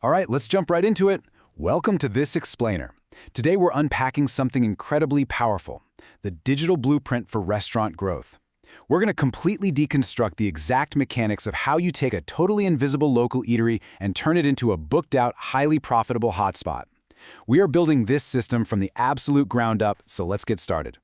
All right, let's jump right into it. Welcome to This Explainer. Today we're unpacking something incredibly powerful, the digital blueprint for restaurant growth. We're going to completely deconstruct the exact mechanics of how you take a totally invisible local eatery and turn it into a booked-out, highly profitable hotspot. We are building this system from the absolute ground up, so let's get started.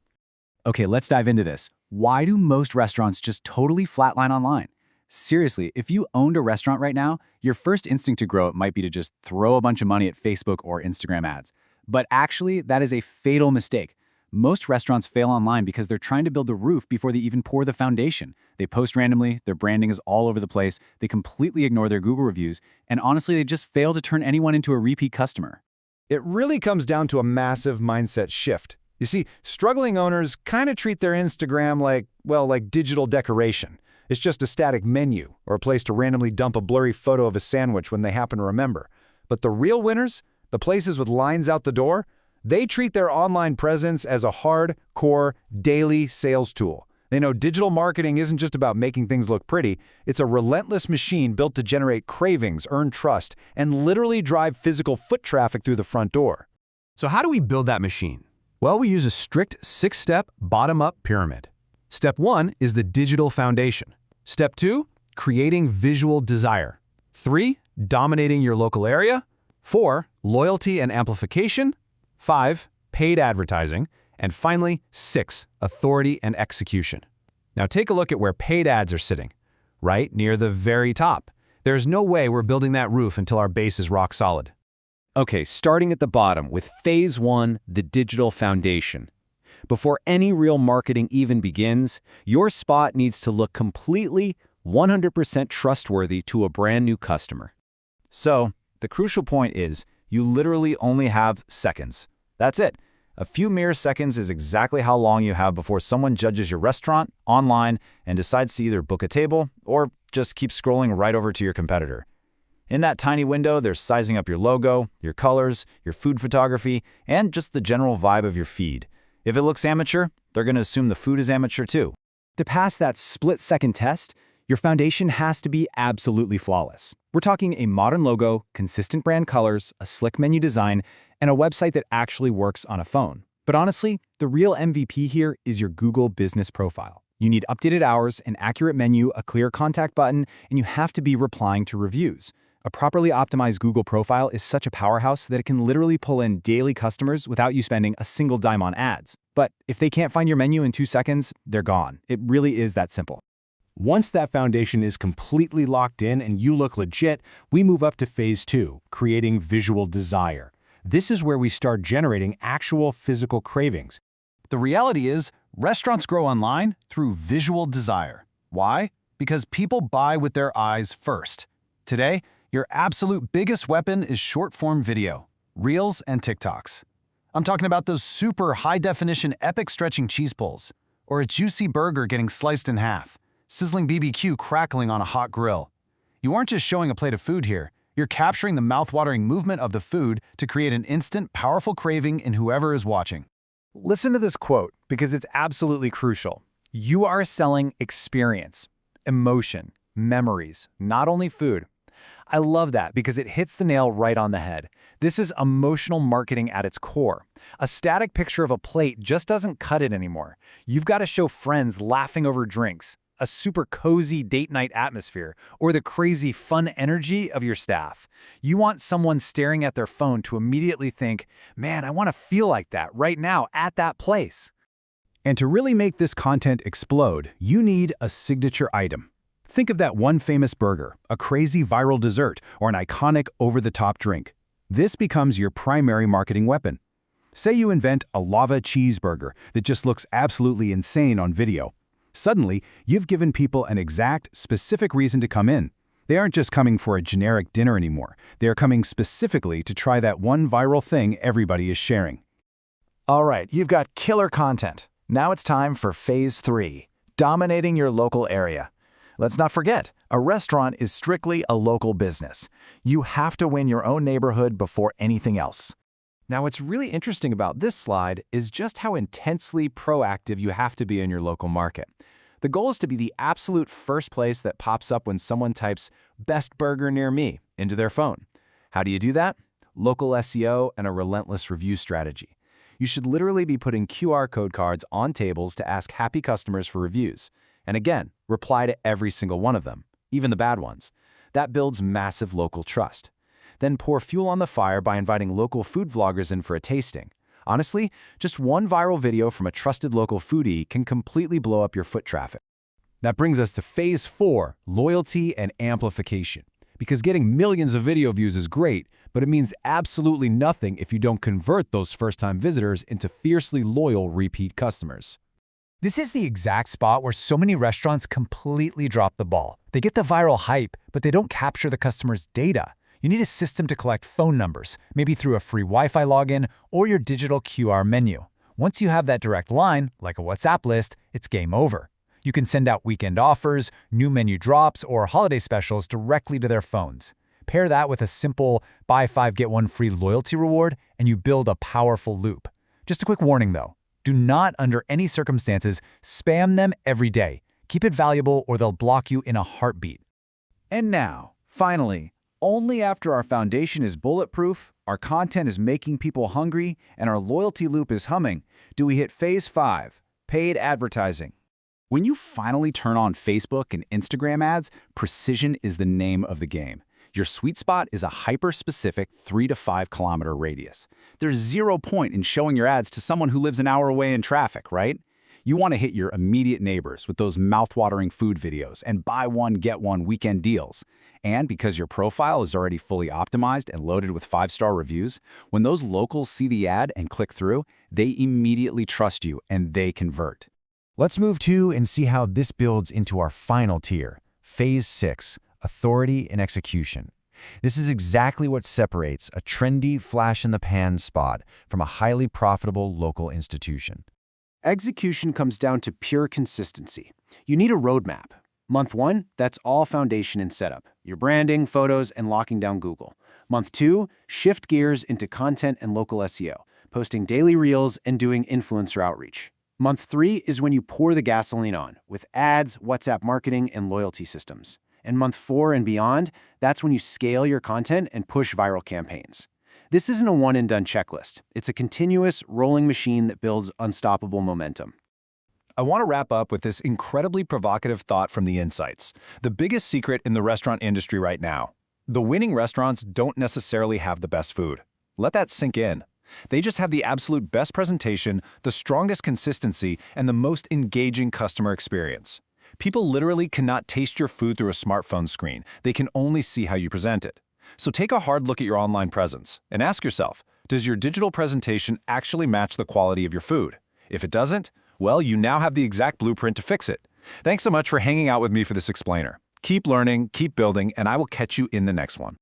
Okay, let's dive into this. Why do most restaurants just totally flatline online? Seriously, if you owned a restaurant right now, your first instinct to grow it might be to just throw a bunch of money at Facebook or Instagram ads. But actually, that is a fatal mistake. Most restaurants fail online because they're trying to build the roof before they even pour the foundation. They post randomly, their branding is all over the place, they completely ignore their Google reviews, and honestly, they just fail to turn anyone into a repeat customer. It really comes down to a massive mindset shift. You see, struggling owners kind of treat their Instagram like digital decoration. It's just a static menu or a place to randomly dump a blurry photo of a sandwich when they happen to remember. But the real winners, the places with lines out the door, they treat their online presence as a hardcore daily sales tool. They know digital marketing isn't just about making things look pretty. It's a relentless machine built to generate cravings, earn trust, and literally drive physical foot traffic through the front door. So how do we build that machine? Well, we use a strict 6-step bottom-up pyramid. Step 1 is the digital foundation. Step 2, creating visual desire. 3, dominating your local area. 4, loyalty and amplification. 5, paid advertising. And finally, 6, authority and execution. Now take a look at where paid ads are sitting, right near the very top. There's no way we're building that roof until our base is rock solid. Okay, starting at the bottom with Phase 1, the digital foundation. Before any real marketing even begins, your spot needs to look completely 100% trustworthy to a brand new customer. So, the crucial point is, you literally only have seconds. That's it. A few mere seconds is exactly how long you have before someone judges your restaurant online and decides to either book a table or just keep scrolling right over to your competitor. In that tiny window, they're sizing up your logo, your colors, your food photography, and just the general vibe of your feed. If it looks amateur, they're going to assume the food is amateur too. To pass that split-second test, your foundation has to be absolutely flawless. We're talking a modern logo, consistent brand colors, a slick menu design, and a website that actually works on a phone. But honestly, the real MVP here is your Google business profile. You need updated hours, an accurate menu, a clear contact button, and you have to be replying to reviews. A properly optimized Google profile is such a powerhouse that it can literally pull in daily customers without you spending a single dime on ads. But if they can't find your menu in 2 seconds, they're gone. It really is that simple. Once that foundation is completely locked in and you look legit, we move up to Phase 2, creating visual desire. This is where we start generating actual physical cravings. The reality is, restaurants grow online through visual desire. Why? Because people buy with their eyes first. Today, your absolute biggest weapon is short-form video, Reels and TikToks. I'm talking about those super high-definition epic-stretching cheese pulls, or a juicy burger getting sliced in half, sizzling BBQ crackling on a hot grill. You aren't just showing a plate of food here, you're capturing the mouth-watering movement of the food to create an instant, powerful craving in whoever is watching. Listen to this quote, because it's absolutely crucial. You are selling experience, emotion, memories, not only food. I love that because it hits the nail right on the head. This is emotional marketing at its core. A static picture of a plate just doesn't cut it anymore. You've got to show friends laughing over drinks, a super cozy date night atmosphere, or the crazy fun energy of your staff. You want someone staring at their phone to immediately think, man, I want to feel like that right now at that place. And to really make this content explode, you need a signature item. Think of that one famous burger, a crazy viral dessert, or an iconic over-the-top drink. This becomes your primary marketing weapon. Say you invent a lava cheeseburger that just looks absolutely insane on video. Suddenly, you've given people an exact, specific reason to come in. They aren't just coming for a generic dinner anymore. They are coming specifically to try that one viral thing everybody is sharing. All right, you've got killer content. Now it's time for Phase 3, dominating your local area. Let's not forget, a restaurant is strictly a local business. You have to win your own neighborhood before anything else. Now, what's really interesting about this slide is just how intensely proactive you have to be in your local market. The goal is to be the absolute first place that pops up when someone types "best burger near me" into their phone. How do you do that? Local SEO and a relentless review strategy. You should literally be putting QR code cards on tables to ask happy customers for reviews. And again, reply to every single one of them, even the bad ones. That builds massive local trust. Then pour fuel on the fire by inviting local food vloggers in for a tasting. Honestly, just one viral video from a trusted local foodie can completely blow up your foot traffic. That brings us to phase 4, loyalty and amplification. Because getting millions of video views is great, but it means absolutely nothing if you don't convert those first-time visitors into fiercely loyal repeat customers. This is the exact spot where so many restaurants completely drop the ball. They get the viral hype, but they don't capture the customer's data. You need a system to collect phone numbers, maybe through a free Wi-Fi login or your digital QR menu. Once you have that direct line, like a WhatsApp list, it's game over. You can send out weekend offers, new menu drops, or holiday specials directly to their phones. Pair that with a simple buy 5 get 1 free loyalty reward, and you build a powerful loop. Just a quick warning though, do not under any circumstances spam them every day. Keep it valuable or they'll block you in a heartbeat. And now, finally, only after our foundation is bulletproof, our content is making people hungry, and our loyalty loop is humming, do we hit phase 5, paid advertising. When you finally turn on Facebook and Instagram ads, precision is the name of the game. Your sweet spot is a hyper-specific 3 to 5 kilometer radius. There's zero point in showing your ads to someone who lives an hour away in traffic, right? You want to hit your immediate neighbors with those mouth-watering food videos and buy one, get one weekend deals. And because your profile is already fully optimized and loaded with 5-star reviews, when those locals see the ad and click through, they immediately trust you and they convert. Let's move to and see how this builds into our final tier, phase 6, authority and execution. This is exactly what separates a trendy flash-in-the-pan spot from a highly profitable local institution. Execution comes down to pure consistency. You need a roadmap. Month 1, that's all foundation and setup, your branding, photos, and locking down Google. Month 2, shift gears into content and local SEO, posting daily reels and doing influencer outreach. Month 3 is when you pour the gasoline on, with ads, WhatsApp marketing, and loyalty systems. And month 4 and beyond, that's when you scale your content and push viral campaigns. This isn't a one-and-done checklist. It's a continuous, rolling machine that builds unstoppable momentum. I want to wrap up with this incredibly provocative thought from the insights. The biggest secret in the restaurant industry right now. The winning restaurants don't necessarily have the best food. Let that sink in. They just have the absolute best presentation, the strongest consistency, and the most engaging customer experience. People literally cannot taste your food through a smartphone screen. They can only see how you present it. So take a hard look at your online presence and ask yourself, does your digital presentation actually match the quality of your food? If it doesn't, well, you now have the exact blueprint to fix it. Thanks so much for hanging out with me for this explainer. Keep learning, keep building, and I will catch you in the next one.